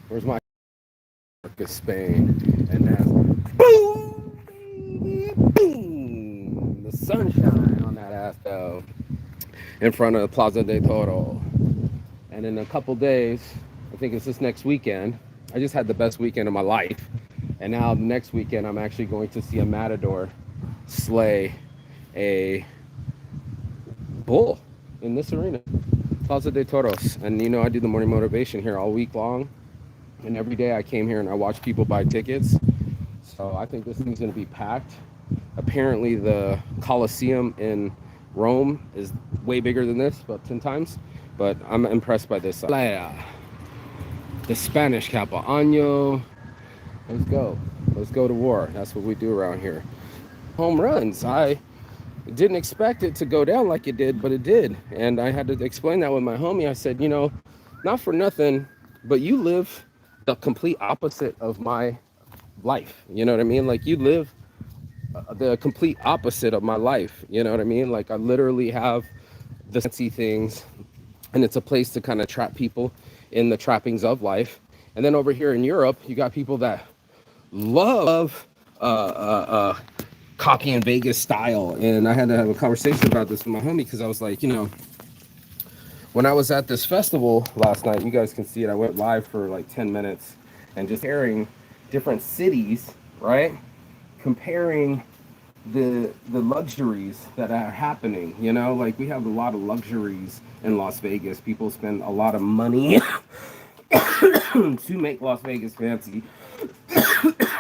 Where's my Spain? And that's boom, baby, boom. The sunshine on that ass though, in front of the Plaza de Toro. And in a couple days, I think it's this next weekend. I just had the best weekend of my life. And now the next weekend, I'm actually going to see a matador slay a bull in this arena, Plaza de Toros. And you know, I do the morning motivation here all week long. And every day I came here and I watched people buy tickets. So I think this thing's going to be packed. Apparently, the Coliseum in Rome is way bigger than this, about 10 times. But I'm impressed by this. The Spanish Capa Año. Let's go. Let's go to war. That's what we do around here. Home runs. I didn't expect it to go down like it did, but it did. And I had to explain that with my homie. I said, you know, not for nothing, but you live the complete opposite of my life. You know what I mean? Like you live the complete opposite of my life. You know what I mean? Like I literally have the fancy things, and it's a place to kind of trap people in the trappings of life. And then over here in Europe, you got people that love copy and Vegas style. And I had to have a conversation about this with my homie because I was like, you know, when I was at this festival last night, you guys can see it. I went live for like 10 minutes and just airing different cities, right? Comparing the luxuries that are happening, you know, like we have a lot of luxuries in Las Vegas. People spend a lot of money to make Las Vegas fancy.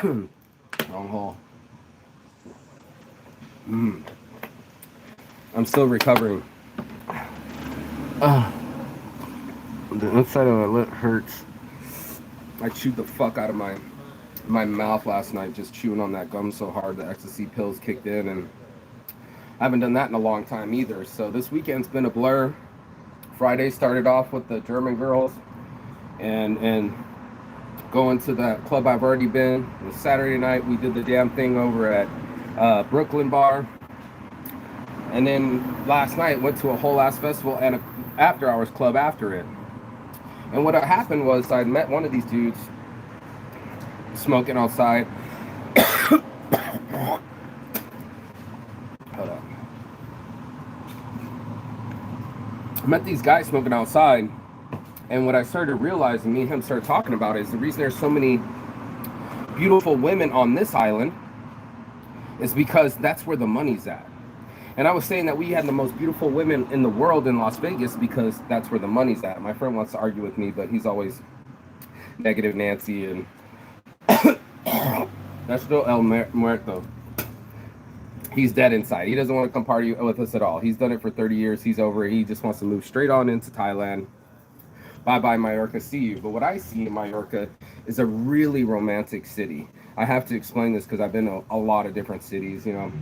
Wrong hole. I'm still recovering. The inside of my lip hurts. I chewed the fuck out of my mouth last night, just chewing on that gum so hard the ecstasy pills kicked in, and I haven't done that in a long time either. So this weekend's been a blur. Friday started off with the German girls and going to that club I've already been. And Saturday night we did the damn thing over at Brooklyn Bar. And then last night went to a whole ass festival and a after hours club after it. And what happened was I met one of these dudes smoking outside. Hold up. I met these guys smoking outside, and what I started realizing, me and him started talking about, is the reason there's so many beautiful women on this island is because that's where the money's at. And I was saying that we had the most beautiful women in the world in Las Vegas because that's where the money's at. My friend wants to argue with me, but he's always negative Nancy, and that's still El Muerto. He's dead inside. He doesn't want to come party with us at all. He's done it for 30 years. He's over it. He just wants to move straight on into Thailand. Bye-bye, Mallorca. See you. But what I see in Mallorca is a really romantic city. I have to explain this because I've been to a lot of different cities, you know.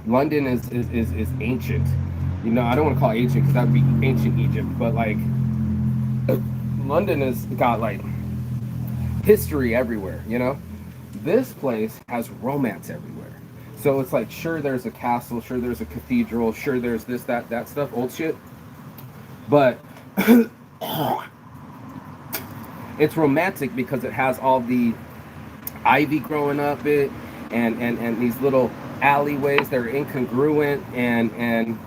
London is ancient. You know, I don't want to call it ancient because that would be ancient Egypt, but like London has got like history everywhere, you know. This place has romance everywhere. So it's like, sure, there's a castle, sure, there's a cathedral, sure, there's this, that stuff, old shit. But it's romantic because it has all the ivy growing up it, and these little alleyways that are incongruent, and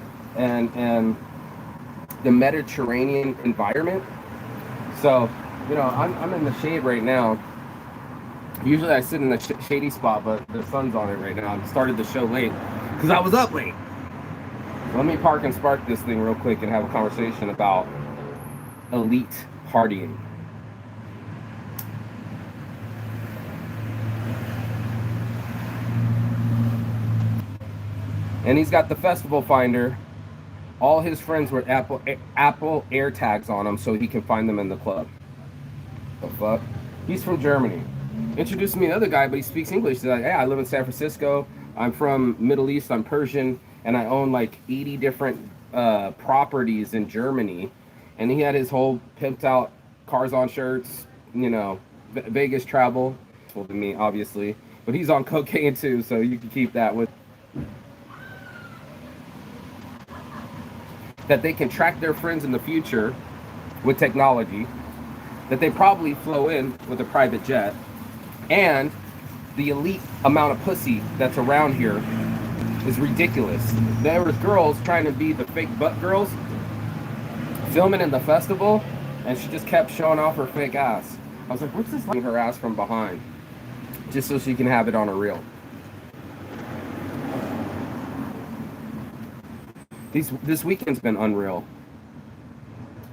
the Mediterranean environment. So, you know, I'm in the shade right now. Usually I sit in the shady spot, but the sun's on it right now. I started the show late because I was up late. So let me park and spark this thing real quick and have a conversation about elite partying. And he's got the festival finder. All his friends were Apple AirTags on him so he can find them in the club. The fuck? He's from Germany. Introduced me to another guy, but he speaks English. He's like, hey, I live in San Francisco. I'm from Middle East. I'm Persian, and I own like 80 different properties in Germany. And he had his whole pimped out cars on shirts, you know, Vegas travel. Well, to me, obviously, but he's on cocaine too, so you can keep that with. That they can track their friends in the future with technology. that they probably flow in with a private jet, and the elite amount of pussy that's around here is ridiculous. There was girls trying to be the fake butt girls filming in the festival, and she just kept showing off her fake ass. I was like, what's this like her ass from behind? Just so she can have it on a reel. This weekend's been unreal.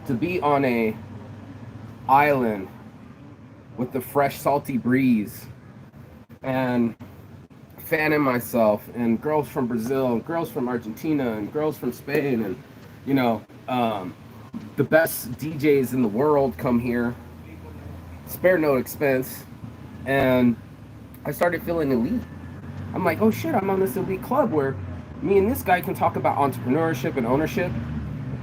To be on a island with the fresh salty breeze and fanning myself, and girls from Brazil and girls from Argentina and girls from Spain, and you know, the best DJs in the world come here, spare no expense, and I started feeling elite. I'm like, oh shit, I'm on this elite club where me and this guy can talk about entrepreneurship and ownership.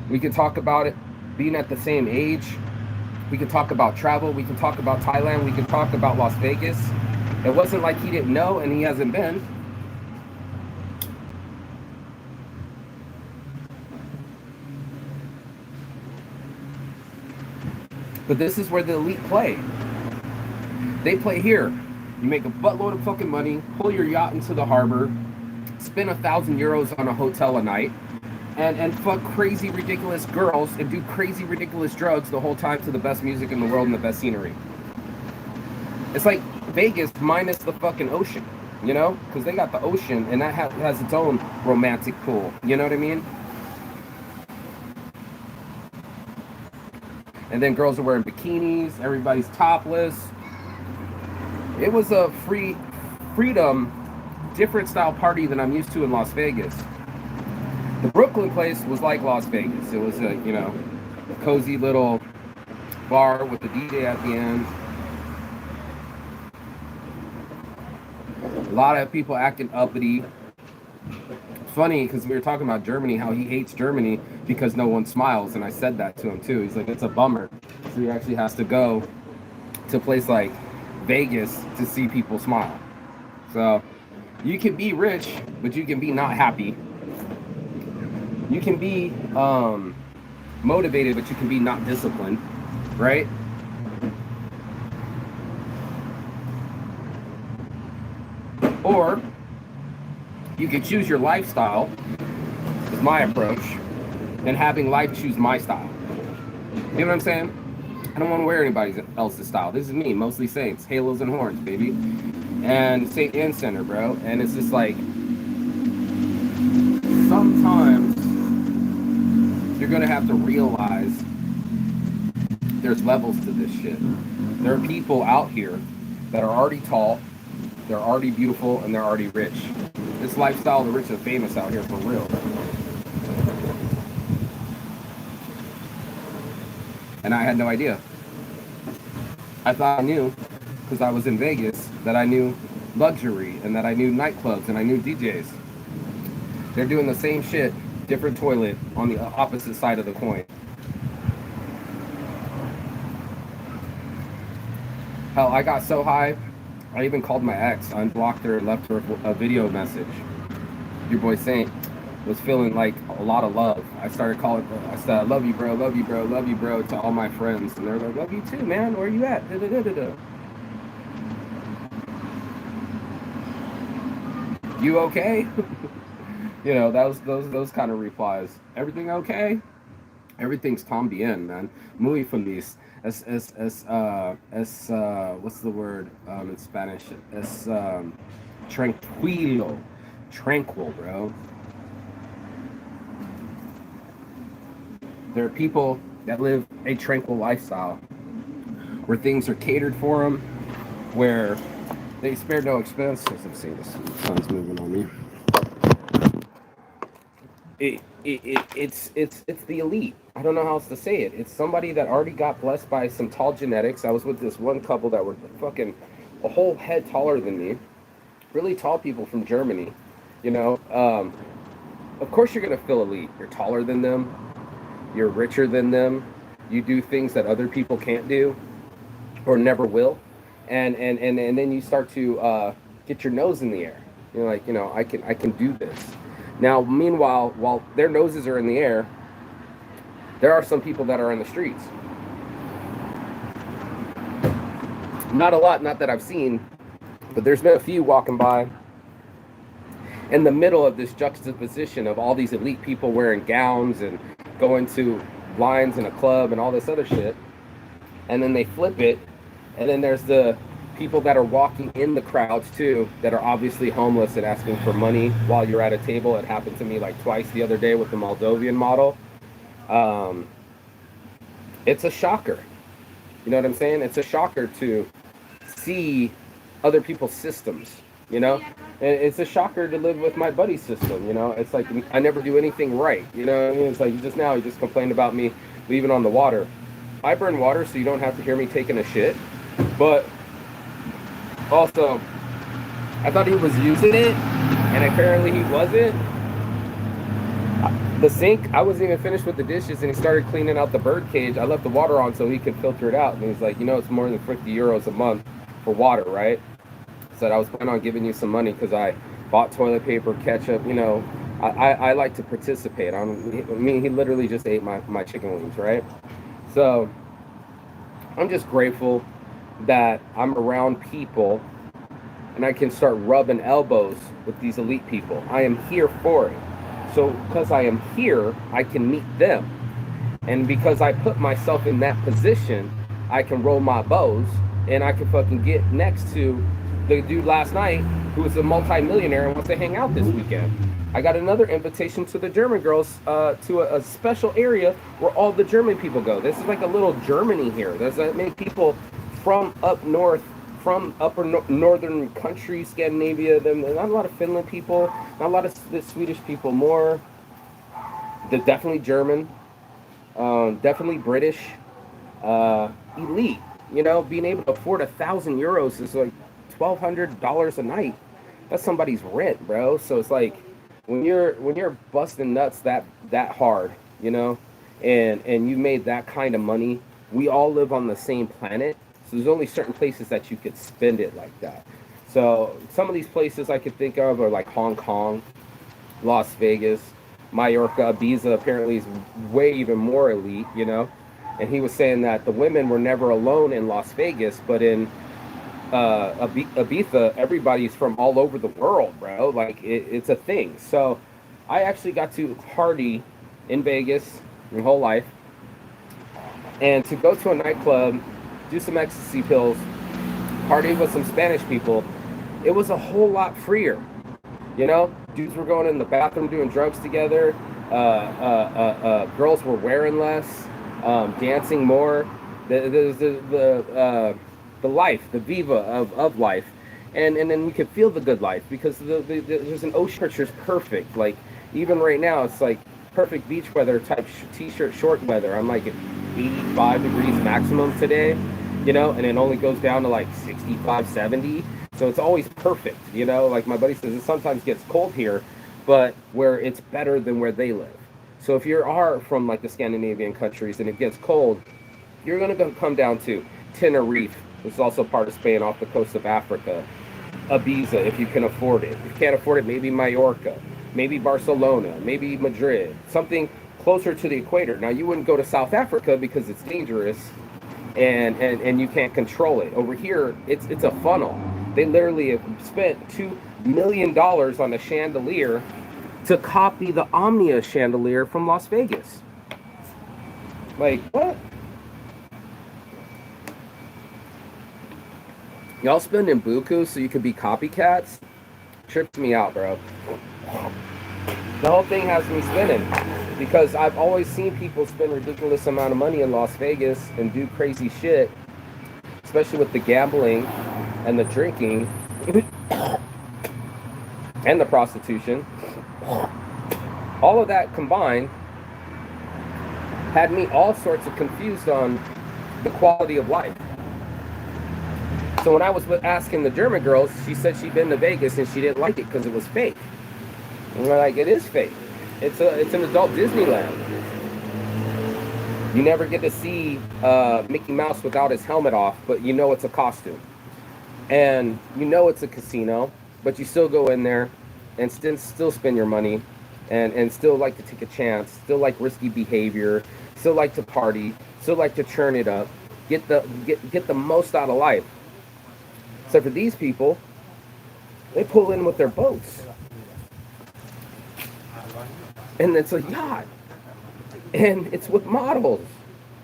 We can talk about it being at the same age. We can talk about travel. We can talk about Thailand. We can talk about Las Vegas. It wasn't like he didn't know and he hasn't been. But this is where the elite play. They play here. You make a buttload of fucking money, pull your yacht into the harbor, spend 1,000 euros on a hotel a night, and fuck crazy ridiculous girls and do crazy ridiculous drugs the whole time to the best music in the world and the best scenery. It's like Vegas minus the fucking ocean, you know? Because they got the ocean and that has its own romantic pool, you know what I mean? And then girls are wearing bikinis, everybody's topless. It was a freedom, different style party than I'm used to in Las Vegas. The Brooklyn place was like Las Vegas. It was a, you know, cozy little bar with the DJ at the end. A lot of people acting uppity. Funny, because we were talking about Germany, how he hates Germany because no one smiles, and I said that to him too. He's like, it's a bummer. So he actually has to go to a place like Vegas to see people smile. So you can be rich, but you can be not happy. You can be motivated, but you can be not disciplined, right? Or you can choose your lifestyle, is my approach, and having life choose my style. You know what I'm saying? I don't want to wear anybody else's style. This is me, mostly Saints, halos and horns, baby. And Saint and Center, bro. And it's just like, sometimes you're going to have to realize there's levels to this shit. There are people out here that are already tall, they're already beautiful, and they're already rich. This lifestyle, the rich and famous out here for real. And I had no idea. I thought I knew, because I was in Vegas, that I knew luxury and that I knew nightclubs and I knew DJs. They're doing the same shit, different toilet on the opposite side of the coin. Hell, I got so high, I even called my ex. I unblocked her and left her a video message. Your boy Saint was feeling like a lot of love. I started calling her. I said, love you, bro, love you, bro, love you, bro, to all my friends. And they're like, love you too, man. Where you at? Da-da-da-da-da. You okay? You know, those kind of replies. Everything okay? Everything's tan bien, man. Muy feliz. What's the word in Spanish? Es tranquilo. Tranquil, bro. There are people that live a tranquil lifestyle where things are catered for them, where they spare no expense. As I'm saying, the sun's moving on me. It's the elite. I don't know how else to say it. It's somebody that already got blessed by some tall genetics. I was with this one couple that were fucking a whole head taller than me. Really tall people from Germany. You know, of course you're gonna feel elite. You're taller than them. You're richer than them. You do things that other people can't do or never will. And then you start to get your nose in the air. You're like, you know, I can do this. Now, meanwhile, while their noses are in the air, there are some people that are in the streets. Not a lot, not that I've seen, but there's been a few walking by in the middle of this juxtaposition of all these elite people wearing gowns and going to lines in a club and all this other shit. And then they flip it, and then there's the people that are walking in the crowds too that are obviously homeless and asking for money while you're at a table. It happened to me like twice the other day with the Moldovan model. It's a shocker. You know what I'm saying? It's a shocker to see other people's systems, you know? And it's a shocker to live with my buddy's system, you know? It's like I never do anything right, you know what I mean? It's like you just complained about me leaving on the water. I burn water so you don't have to hear me taking a shit, but also, I thought he was using it, and apparently he wasn't. The sink, I wasn't even finished with the dishes, and he started cleaning out the bird cage. I left the water on so he could filter it out, and he's like, you know, it's more than 50 euros a month for water, right? I said, I was planning on giving you some money because I bought toilet paper, ketchup, you know. I like to participate. He literally just ate my chicken wings, right? So, I'm just grateful that I'm around people and I can start rubbing elbows with these elite people. I am here for it. So because I am here, I can meet them. And because I put myself in that position, I can roll my bows and I can fucking get next to the dude last night who was a multi-millionaire and wants to hang out this weekend. I got another invitation to the German girls to a special area where all the German people go. This is like a little Germany here. There's that many people from up north, from northern countries, Scandinavia. Not a lot of Finland people, not a lot of the Swedish people. More, they're definitely German, definitely British, elite. You know, being able to afford €1,000 is like $1,200 a night. That's somebody's rent, bro. So it's like when you're busting nuts that hard, you know, and you made that kind of money. We all live on the same planet. So there's only certain places that you could spend it like that. So some of these places I could think of are like Hong Kong, Las Vegas, Mallorca, Ibiza apparently is way even more elite, you know. And he was saying that the women were never alone in Las Vegas, but in Ibiza, everybody's from all over the world, bro. Like it's a thing. So I actually got to party in Vegas my whole life, and to go to a nightclub, do some ecstasy pills, party with some Spanish people, it was a whole lot freer. You know, dudes were going in the bathroom doing drugs together. Girls were wearing less, dancing more. The life, the viva of life, and then you can feel the good life because there's an ocean temperature's perfect. Like even right now, it's like perfect beach weather type t-shirt short weather. I'm like at 85 degrees maximum today. You know, and it only goes down to like 65, 70. So it's always perfect, you know, like my buddy says, it sometimes gets cold here, but where it's better than where they live. So if you are from like the Scandinavian countries and it gets cold, you're going to come down to Tenerife, which is also part of Spain off the coast of Africa, Ibiza, if you can afford it. If you can't afford it, maybe Mallorca, maybe Barcelona, maybe Madrid, something closer to the equator. Now, you wouldn't go to South Africa because it's dangerous. And you can't control it. Over here, it's a funnel. They literally have spent $2 million on a chandelier to copy the Omnia chandelier from Las Vegas. Like, what? Y'all spending buku so you can be copycats? Trips me out, bro. The whole thing has me spinning because I've always seen people spend ridiculous amount of money in Las Vegas and do crazy shit, especially with the gambling and the drinking and the prostitution. All of that combined had me all sorts of confused on the quality of life. So when I was asking the German girls, she said she'd been to Vegas and she didn't like it because it was fake. And we're like, it is fake. It's an adult Disneyland. You never get to see Mickey Mouse without his helmet off, but you know it's a costume. And you know it's a casino, but you still go in there and still spend your money and still like to take a chance, still like risky behavior, still like to party, still like to churn it up, get the most out of life. Except for these people, they pull in with their boats. And it's a yacht. And it's with models.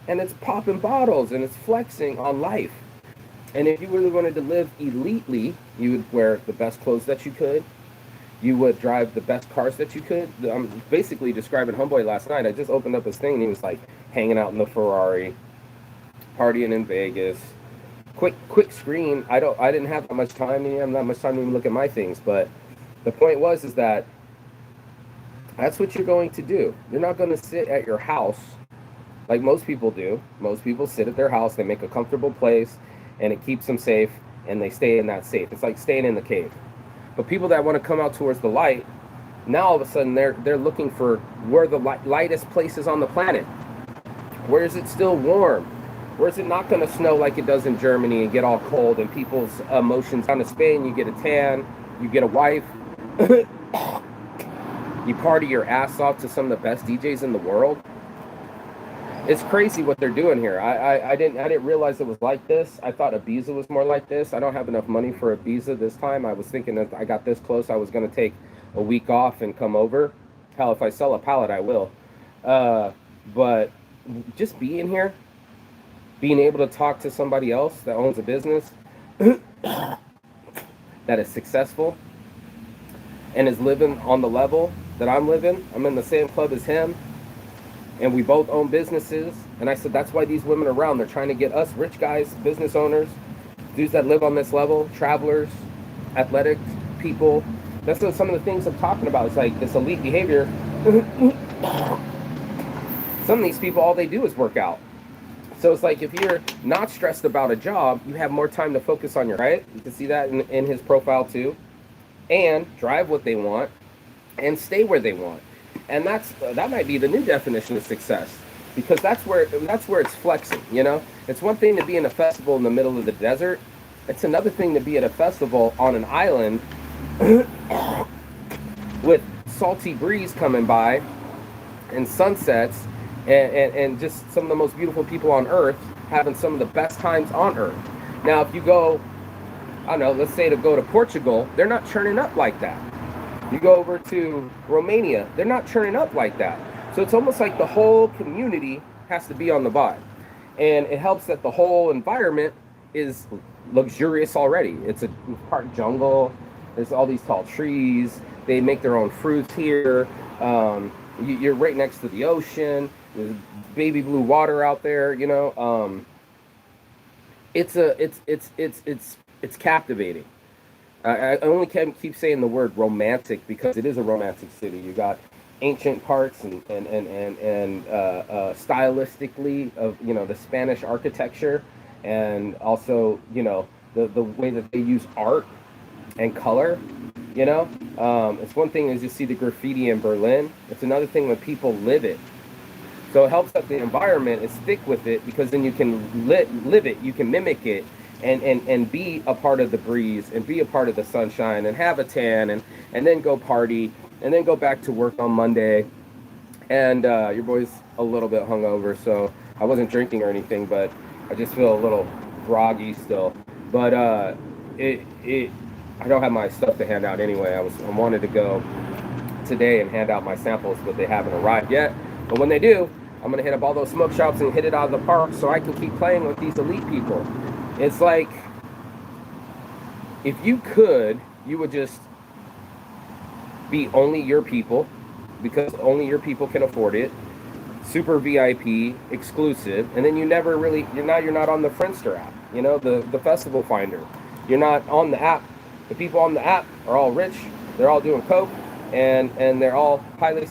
And it's popping bottles and it's flexing on life. And if you really wanted to live elitely, you would wear the best clothes that you could. You would drive the best cars that you could. I'm basically describing Homeboy last night. I just opened up his thing and he was like hanging out in the Ferrari, partying in Vegas. Quick screen. I didn't have that much time. I have not much time to even look at my things. But the point is that that's what you're going to do. You're not going to sit at your house like most people do. Most people sit at their house. They make a comfortable place, and it keeps them safe, and they stay in that safe. It's like staying in the cave. But people that want to come out towards the light, now all of a sudden they're looking for where the lightest place is on the planet. Where is it still warm? Where is it not going to snow like it does in Germany and get all cold and people's emotions? Down to Spain, you get a tan, you get a wife, you party your ass off to some of the best DJs in the world. It's crazy what they're doing here. I didn't realize it was like this. I thought Ibiza was more like this. I don't have enough money for Ibiza this time. I was thinking that I got this close, I was going to take a week off and come over. Hell, if I sell a pallet, I will. But just being here, being able to talk to somebody else that owns a business that is successful and is living on the level that I'm living. I'm in the same club as him. And we both own businesses. And I said, that's why these women are around. They're trying to get us rich guys, business owners, dudes that live on this level, travelers, athletic people. That's some of the things I'm talking about. It's like this elite behavior. Some of these people, all they do is work out. So it's like if you're not stressed about a job, you have more time to focus on your, right? You can see that in his profile too. And drive what they want and stay where they want. And that might be the new definition of success, because that's where it's flexing, you know? It's one thing to be in a festival in the middle of the desert. It's another thing to be at a festival on an island with salty breeze coming by and sunsets and just some of the most beautiful people on earth having some of the best times on earth. Now, if you go, I don't know, let's say to go to Portugal, they're not churning up like that. You go over to Romania, they're not churning up like that. So it's almost like the whole community has to be on the vibe. And it helps that the whole environment is luxurious already. It's a part jungle. There's all these tall trees. They make their own fruits here. You're right next to the ocean. There's baby blue water out there, you know. It's captivating. I only can keep saying the word romantic because it is a romantic city. You got ancient parts and stylistically of, you know, the Spanish architecture, and also, you know, the way that they use art and color. You know, it's one thing is you see the graffiti in Berlin. It's another thing when people live it. So it helps that the environment is thick with it, because then you can live it, you can mimic it. And be a part of the breeze and be a part of the sunshine and have a tan and then go party and then go back to work on Monday. And your boy's a little bit hungover, so I wasn't drinking or anything, but I just feel a little groggy still. But I don't have my stuff to hand out anyway. I wanted to go today and hand out my samples, but they haven't arrived yet. But when they do, I'm gonna hit up all those smoke shops and hit it out of the park so I can keep playing with these elite people. It's like, if you could, you would just be only your people, because only your people can afford it, super VIP, exclusive, and then you're not on the Friendster app, you know, the festival finder. You're not on the app. The people on the app are all rich, they're all doing coke, and they're all highly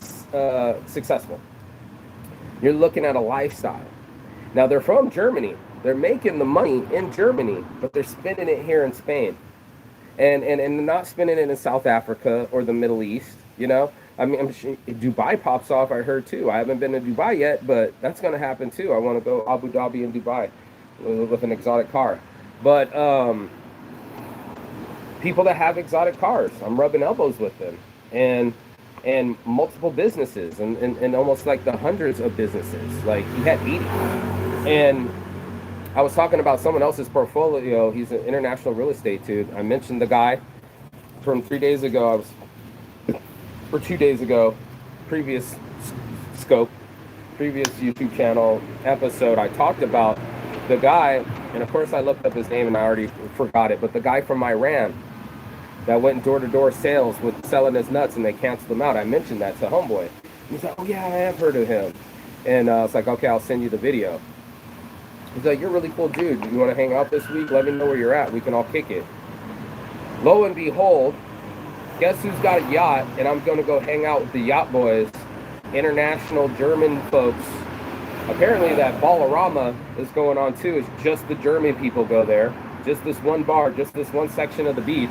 successful. You're looking at a lifestyle. Now, they're from Germany. They're making the money in Germany, but they're spending it here in Spain. And not spending it in South Africa or the Middle East, you know? I mean, Dubai pops off, I heard, too. I haven't been to Dubai yet, but that's going to happen, too. I want to go Abu Dhabi and Dubai with an exotic car. But people that have exotic cars, I'm rubbing elbows with them. And multiple businesses, and almost like the hundreds of businesses. Like, he had 80. And I was talking about someone else's portfolio. He's an international real estate dude. I mentioned the guy from 3 days ago. I was or 2 days ago, previous scope, previous YouTube channel episode. I talked about the guy, and of course I looked up his name and I already forgot it. But the guy from Iran that went door-to-door sales with selling his nuts and they canceled him out. I mentioned that to homeboy. He's like, oh yeah, I have heard of him. And it's like, okay, I'll send you the video. He's like, you're a really cool dude. You want to hang out this week? Let me know where you're at. We can all kick it. Lo and behold, guess who's got a yacht? And I'm going to go hang out with the yacht boys, international German folks. Apparently that Ballarama is going on too. It's just the German people go there. Just this one bar, just this one section of the beach.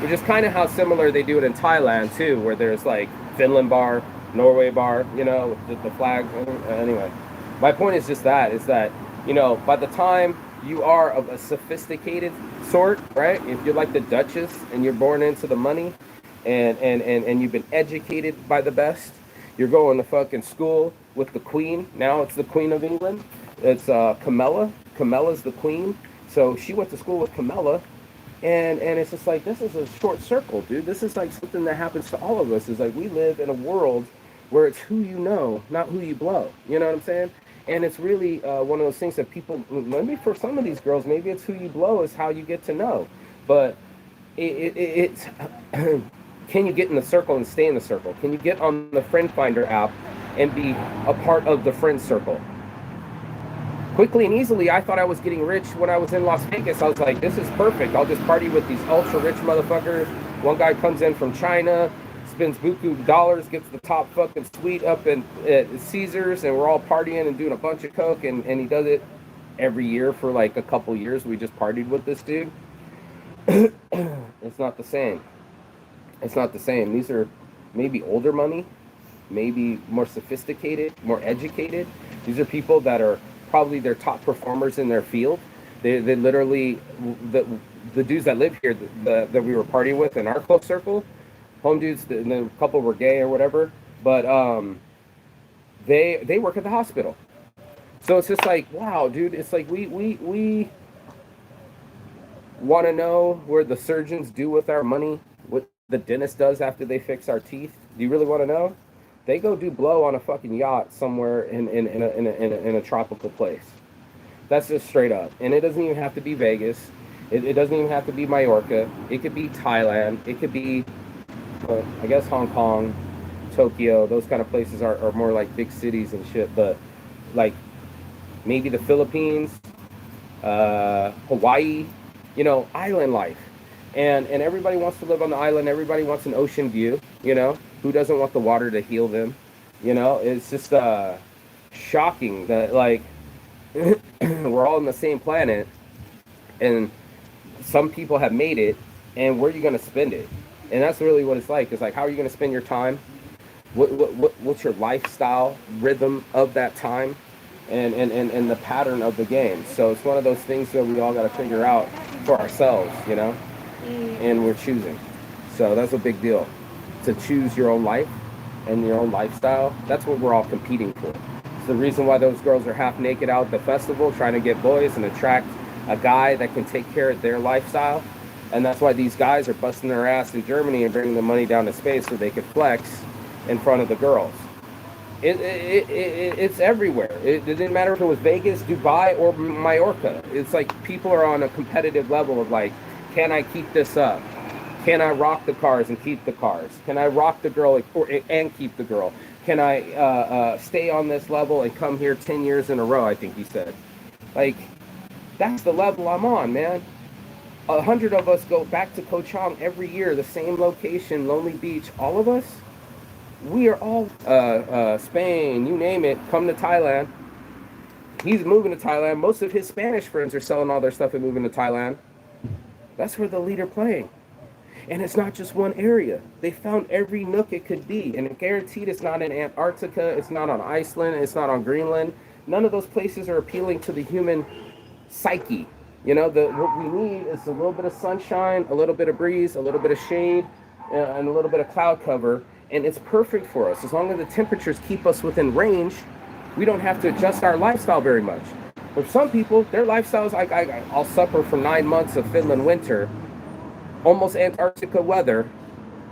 Which is kind of how similar they do it in Thailand too, where there's like Finland bar, Norway bar, you know, with the flag. Anyway, my point is just that, is that, you know, by the time you are of a sophisticated sort, right? If you're like the Duchess and you're born into the money and you've been educated by the best, you're going to fucking school with the Queen. Now it's the Queen of England. It's Camilla. Camilla's the Queen. So she went to school with Camilla. And it's just like, this is a short circle, dude. This is like something that happens to all of us. Is like, we live in a world where it's who you know, not who you blow. You know what I'm saying? And it's really one of those things that people, maybe for some of these girls, maybe it's who you blow is how you get to know. But it's, can you get in the circle and stay in the circle? Can you get on the Friend Finder app and be a part of the friend circle? Quickly and easily, I thought I was getting rich when I was in Las Vegas. I was like, this is perfect. I'll just party with these ultra rich motherfuckers. One guy comes in from China, spends buku dollars, gets the top fucking suite up in Caesars, and we're all partying and doing a bunch of coke, and he does it every year for like a couple years. We just partied with this dude. It's not the same. It's not the same. These are maybe older money, maybe more sophisticated, more educated. These are people that are probably their top performers in their field. They literally, the dudes that live here that we were partying with in our close circle, home dudes, and a couple were gay or whatever, but they work at the hospital. So it's just like, wow, dude, it's like we want to know where the surgeons do with our money, what the dentist does after they fix our teeth. Do you really want to know? They go do blow on a fucking yacht somewhere in a tropical place. That's just straight up. And it doesn't even have to be Vegas. It doesn't even have to be Mallorca. It could be Thailand. It could be, I guess, Hong Kong, Tokyo. Those kind of places are more like big cities and shit. But like maybe the Philippines, Hawaii, you know, island life. And everybody wants to live on the island. Everybody wants an ocean view, you know. Who doesn't want the water to heal them? You know, it's just shocking that, like, we're all on the same planet, and some people have made it, and where are you going to spend it? And that's really what it's like. It's like, how are you going to spend your time? What's your lifestyle rhythm of that time, and the pattern of the game? So it's one of those things that we all got to figure out for ourselves, you know, and we're choosing. So that's a big deal. To choose your own life and your own lifestyle, that's what we're all competing for. It's the reason why those girls are half naked out at the festival trying to get boys and attract a guy that can take care of their lifestyle. And that's why these guys are busting their ass in Germany and bringing the money down to space so they could flex in front of the girls. It's everywhere. It didn't matter if it was Vegas, Dubai, or Mallorca. It's like people are on a competitive level of like, can I keep this up? Can I rock the cars and keep the cars? Can I rock the girl and keep the girl? Can I stay on this level and come here 10 years in a row, I think he said. Like, that's the level I'm on, man. 100 of us go back to Koh Chang every year, the same location, Lonely Beach. All of us, we are all Spain, you name it, come to Thailand. He's moving to Thailand. Most of his Spanish friends are selling all their stuff and moving to Thailand. That's where the lead are playing. And it's not just one area. They found every nook it could be. And guaranteed it's not in Antarctica, it's not on Iceland, it's not on Greenland. None of those places are appealing to the human psyche. You know, what we need is a little bit of sunshine, a little bit of breeze, a little bit of shade, and a little bit of cloud cover. And it's perfect for us. As long as the temperatures keep us within range, we don't have to adjust our lifestyle very much. For some people, their lifestyles, I'll suffer from 9 months of Finland winter, almost Antarctica weather,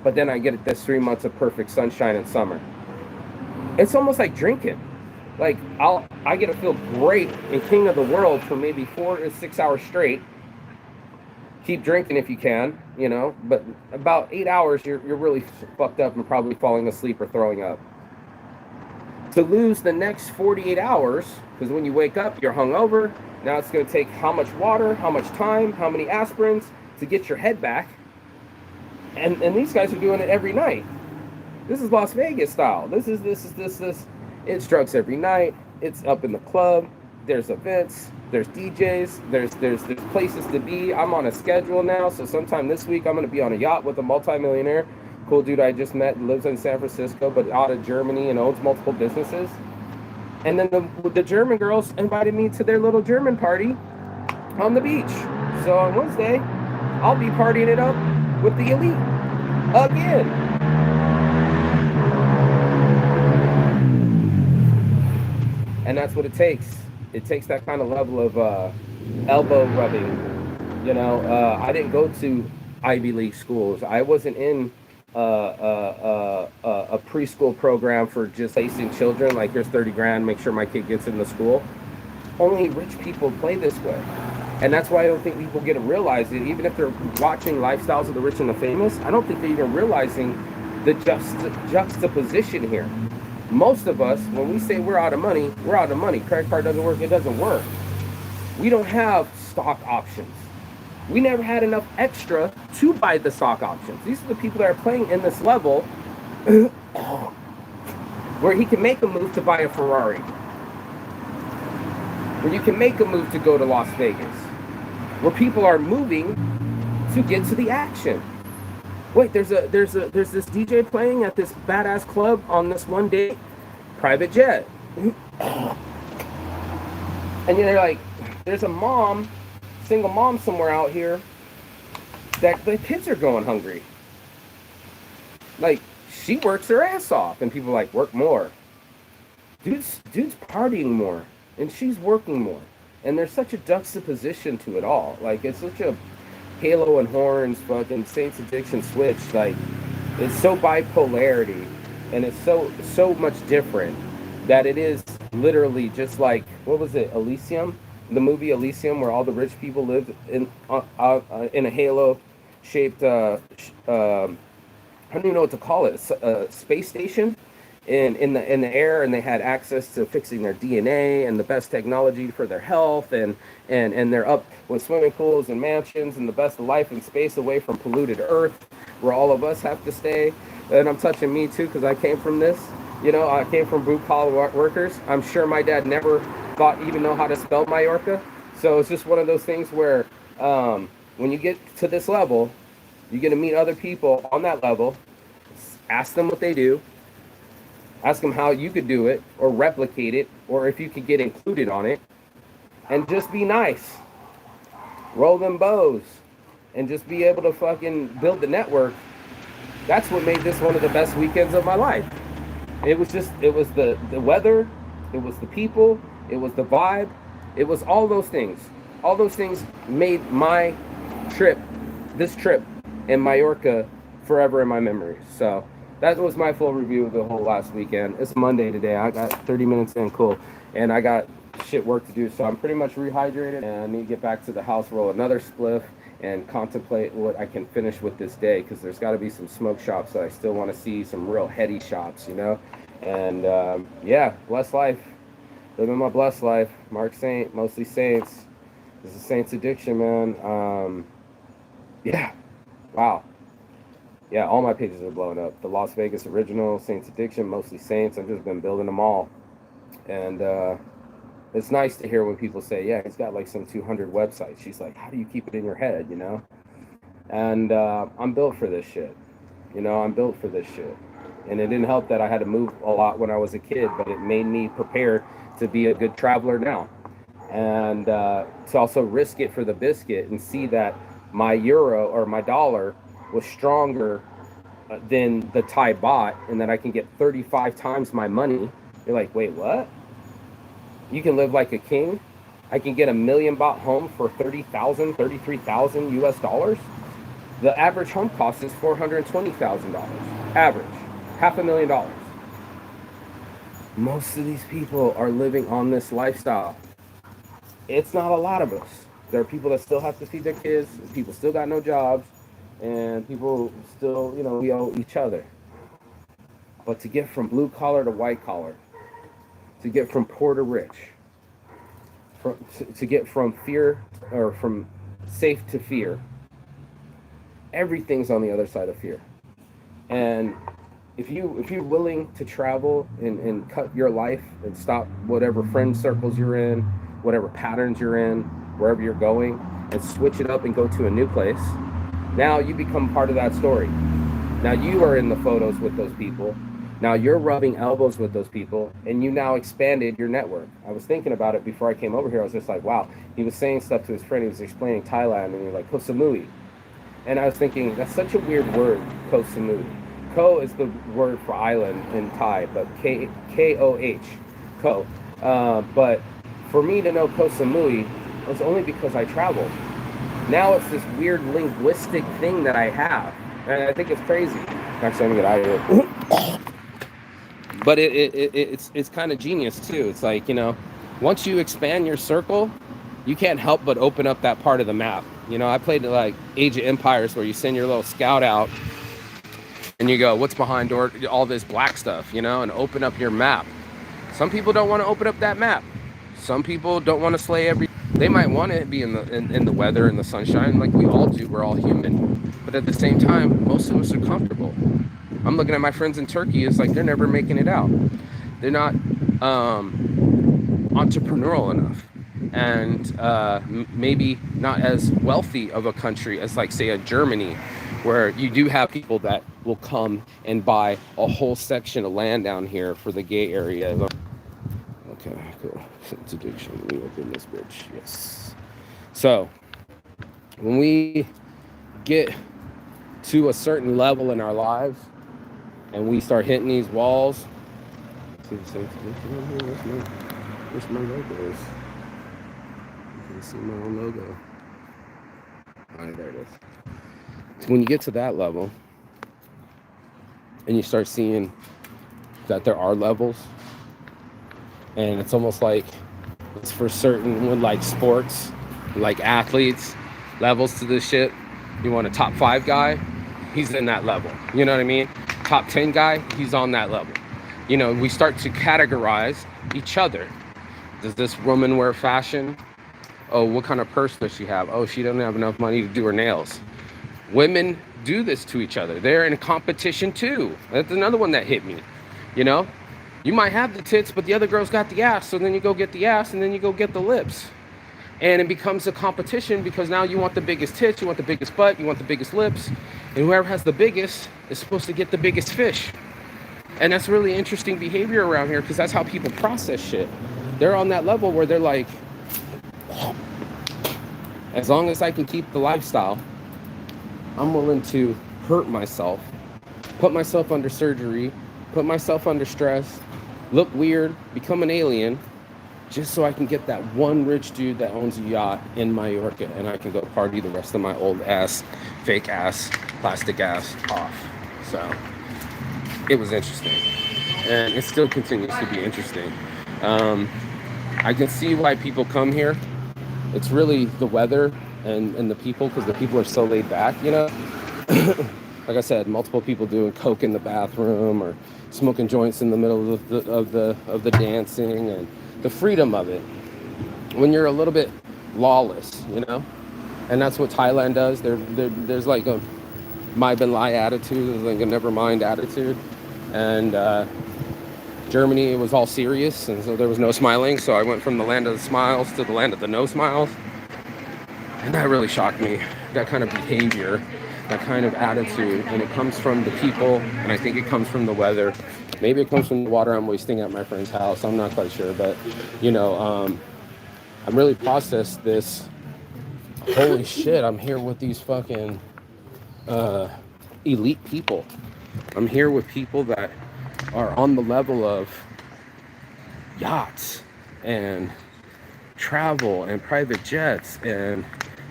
but then I get this 3 months of perfect sunshine in summer. It's almost like drinking. Like I get to feel great and king of the world for maybe 4 to 6 hours straight. Keep drinking if you can, but about 8 hours you're really fucked up and probably falling asleep or throwing up. To lose the next 48 hours, because when you wake up you're hungover. Now it's going to take how much water, how much time, how many aspirins to get your head back. And these guys are doing it every night. This is Las Vegas style. This. It's drugs every night. It's up in the club. There's events. There's DJs. There's places to be. I'm on a schedule now. So sometime this week I'm going to be on a yacht with a multimillionaire. Cool dude I just met, lives in San Francisco, but out of Germany and owns multiple businesses. And then the German girls invited me to their little German party on the beach. So on Wednesday, I'll be partying it up with the elite again. And that's what it takes. It takes that kind of level of elbow rubbing. I didn't go to Ivy League schools. I wasn't in a preschool program for just placing children. Like, here's 30 grand, make sure my kid gets into school. Only rich people play this way. And that's why I don't think people get to realize it. Even if they're watching Lifestyles of the Rich and the Famous, I don't think they're even realizing the juxtaposition here. Most of us, when we say we're out of money, we're out of money. Credit card doesn't work, it doesn't work. We don't have stock options. We never had enough extra to buy the stock options. These are the people that are playing in this level where he can make a move to buy a Ferrari. Where you can make a move to go to Las Vegas. Where people are moving to get to the action. Wait, there's this DJ playing at this badass club on this one day, private jet. And you're like, there's a single mom somewhere out here that the kids are going hungry. Like, she works her ass off, and people are like, work more. Dude's partying more, and she's working more. And there's such a juxtaposition to it all. Like, it's such a Halo and Horns, fucking Saints Addiction switch. Like, it's so bipolarity, and it's so much different that it is literally just like, what was it, Elysium? The movie Elysium, where all the rich people live in a halo-shaped, I don't even know what to call it, space station in the air, and they had access to fixing their DNA and the best technology for their health, and they're up with swimming pools and mansions and the best of life in space, away from polluted Earth, where all of us have to stay. And I'm touching me too, because I came from this. I came from blue collar workers. I'm sure my dad never even know how to spell Mallorca. So it's just one of those things where when you get to this level, you're going to meet other people on that level. Ask them what they do. Ask them how you could do it or replicate it, or if you could get included on it. And just be nice. Roll them bows. And just be able to fucking build the network. That's what made this one of the best weekends of my life. It was the weather. It was the people. It was the vibe. It was all those things. All those things made this trip in Mallorca, forever in my memory. So that was my full review of the whole last weekend. It's Monday today. I got 30 minutes in, cool. And I got shit work to do. So I'm pretty much rehydrated, and I need to get back to the house, roll another spliff, and contemplate what I can finish with this day, because there's got to be some smoke shops that I still want to see, some real heady shops, And yeah, blessed life. Living my blessed life. Mark Saint, mostly Saints. This is Saints Addiction, man. Yeah. Wow. Yeah, all my pages are blowing up. The Las Vegas original, Saints Addiction, mostly Saints. I've just been building them all. And it's nice to hear when people say, yeah, he's got like some 200 websites. She's like, how do you keep it in your head, And I'm built for this shit. I'm built for this shit. And it didn't help that I had to move a lot when I was a kid, but it made me prepared to be a good traveler now. And to also risk it for the biscuit and see that my euro or my dollar was stronger than the Thai baht, and that I can get 35 times my money. You're like, wait, what? You can live like a king? I can get a million baht home for 30,000, 33,000 US dollars. The average home cost is $420,000. Average. $500,000. Most of these people are living on this lifestyle. It's not a lot of us. There are people that still have to feed their kids, people still got no jobs, and people still, we owe each other. But to get from blue collar to white collar, to get from poor to rich, to get from fear or from safe to fear, everything's on the other side of fear. And if you're willing to travel and cut your life and stop whatever friend circles you're in, whatever patterns you're in, wherever you're going, and switch it up and go to a new place, now you become part of that story. Now you are in the photos with those people. Now you're rubbing elbows with those people, and you now expanded your network. I was thinking about it before I came over here. I was just like, wow. He was saying stuff to his friend. He was explaining Thailand, and he was like, Koh Samui. And I was thinking, that's such a weird word, Koh Samui. Koh is the word for island in Thai, but K-O-H, Koh. But for me to know Koh Samui was only because I traveled. Now it's this weird linguistic thing that I have, and I think it's crazy. Actually, I'm gonna get out of here. But it's kind of genius too. It's like, once you expand your circle, you can't help but open up that part of the map. I played like Age of Empires, where you send your little scout out and you go, what's behind all this black stuff, and open up your map. Some people don't want to open up that map. Some people don't want to slay they might want to be in the weather and the sunshine, like we all do. We're all human. But at the same time, most of us are comfortable. I'm looking at my friends in Turkey. It's like they're never making it out. They're not entrepreneurial enough, and maybe not as wealthy of a country as, like, say, a Germany, where you do have people that will come and buy a whole section of land down here for the gay area. Okay, cool. It's addiction. Let me open this bitch. Yes. So when we get to a certain level in our lives and we start hitting these walls, where's my logos? You can see my own logo. All right, there it is. So when you get to that level and you start seeing that there are levels, and it's almost like it's for certain, with like sports, like athletes, levels to this shit. You want a top 5 guy, he's in that level. You know what I mean? Top 10 guy, he's on that level. We start to categorize each other. Does this woman wear fashion? Oh, what kind of purse does she have? Oh, she doesn't have enough money to do her nails. Women do this to each other. They're in competition too. That's another one that hit me. You might have the tits, but the other girl's got the ass. So then you go get the ass, and then you go get the lips. And it becomes a competition, because now you want the biggest tits, you want the biggest butt, you want the biggest lips. And whoever has the biggest is supposed to get the biggest fish. And that's really interesting behavior around here, because that's how people process shit. They're on that level where they're like, as long as I can keep the lifestyle, I'm willing to hurt myself, put myself under surgery, put myself under stress, look weird, become an alien, just so I can get that one rich dude that owns a yacht in Mallorca, and I can go party the rest of my old ass, fake ass, plastic ass off. So it was interesting, and it still continues to be interesting. I can see why people come here. It's really the weather and the people, because the people are so laid back, Like I said, multiple people doing coke in the bathroom or smoking joints in the middle of the dancing, and the freedom of it. When you're a little bit lawless, and that's what Thailand does. There's like a my bin lai attitude, there's like a never mind attitude, and Germany, it was all serious, and so there was no smiling. So I went from the land of the smiles to the land of the no smiles, and that really shocked me. That kind of behavior, that kind of attitude, and it comes from the people, and I think it comes from the weather. Maybe it comes from the water I'm wasting at my friend's house. I'm not quite sure, but I'm really processed this. Holy shit! I'm here with these fucking elite people. I'm here with people that are on the level of yachts and travel and private jets and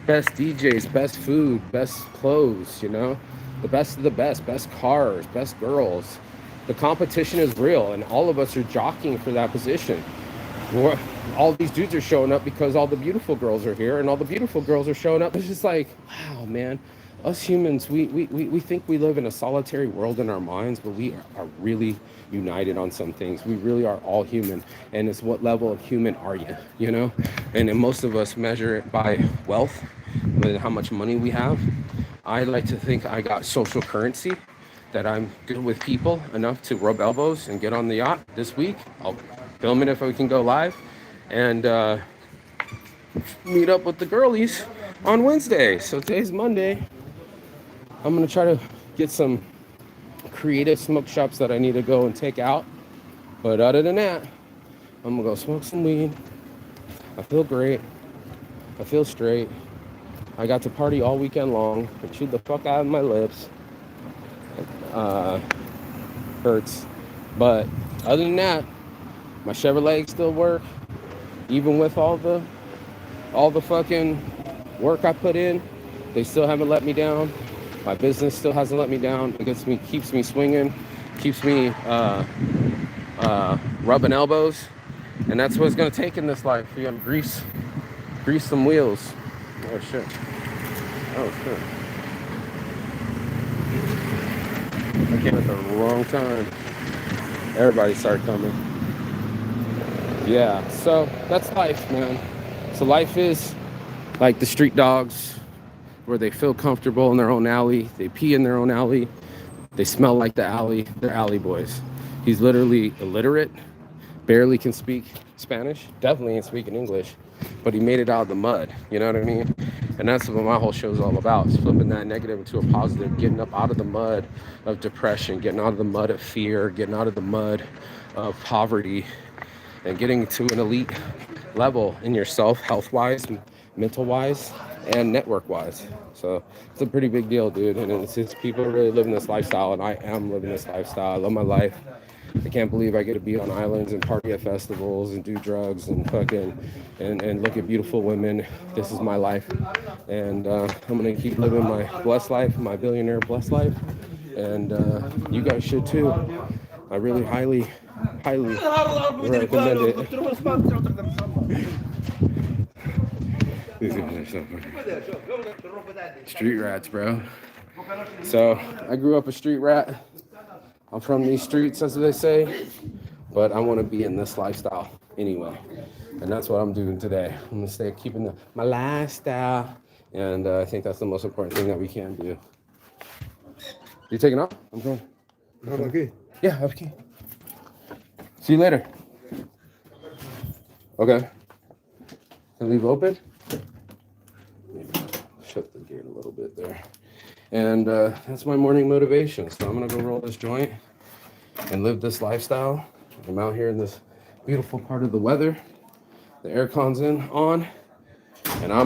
best DJs, best food, best clothes, you know, the best of the best cars, best girls. The competition is real, and all of us are jockeying for that position. All these dudes are showing up because all the beautiful girls are here, and all the beautiful girls are showing up. It's just like, wow, man. Us humans, we think we live in a solitary world in our minds, but we are really united on some things. We really are all human. And it's what level of human are you, you know? And then most of us measure it by wealth, with how much money we have. I like to think I got social currency, that I'm good with people enough to rub elbows and get on the yacht this week. I'll film it if we can go live, and meet up with the girlies on Wednesday. So today's Monday. I'm gonna try to get some creative smoke shops that I need to go and take out. But other than that, I'm gonna go smoke some weed. I feel great. I feel straight. I got to party all weekend long. I chewed the fuck out of my lips. Hurts. But other than that, my Chevrolet still work. Even with all the fucking work I put in, they still haven't let me down. My business still hasn't let me down. It keeps me swinging, keeps me rubbing elbows, and that's what it's gonna take in this life. You gotta grease some wheels. Oh shit. Oh shit. I came at the wrong time. Everybody started coming. Yeah, so that's life, man. So life is like the street dogs, where they feel comfortable in their own alley. They pee in their own alley. They smell like the alley. They're alley boys. He's literally illiterate, barely can speak Spanish, definitely ain't speaking English, but he made it out of the mud. You know what I mean? And that's what my whole show is all about. It's flipping that negative into a positive, getting up out of the mud of depression, getting out of the mud of fear, getting out of the mud of poverty, and getting to an elite level in yourself, health-wise, mental-wise, and network-wise. So it's a pretty big deal, dude. And it's people are really living this lifestyle, and I am living this lifestyle. I love my life. I can't believe I get to be on islands and party at festivals and do drugs and fucking and look at beautiful women. This is my life, and I'm gonna keep living my blessed life, my billionaire blessed life, and you guys should too. I really highly recommend it. Street rats, bro. So I grew up a street rat. I'm from these streets, as they say, but I want to be in this lifestyle anyway, and that's what I'm doing today. I'm gonna stay keeping my lifestyle, and I think that's the most important thing that we can do. You taking off? I'm going. Okay. Yeah, okay. See you later. Okay. Can I leave open? Shut the gate a little bit there. And that's my morning motivation. So I'm gonna go roll this joint and live this lifestyle. I'm out here in this beautiful part of the weather. The aircon's on, and I'm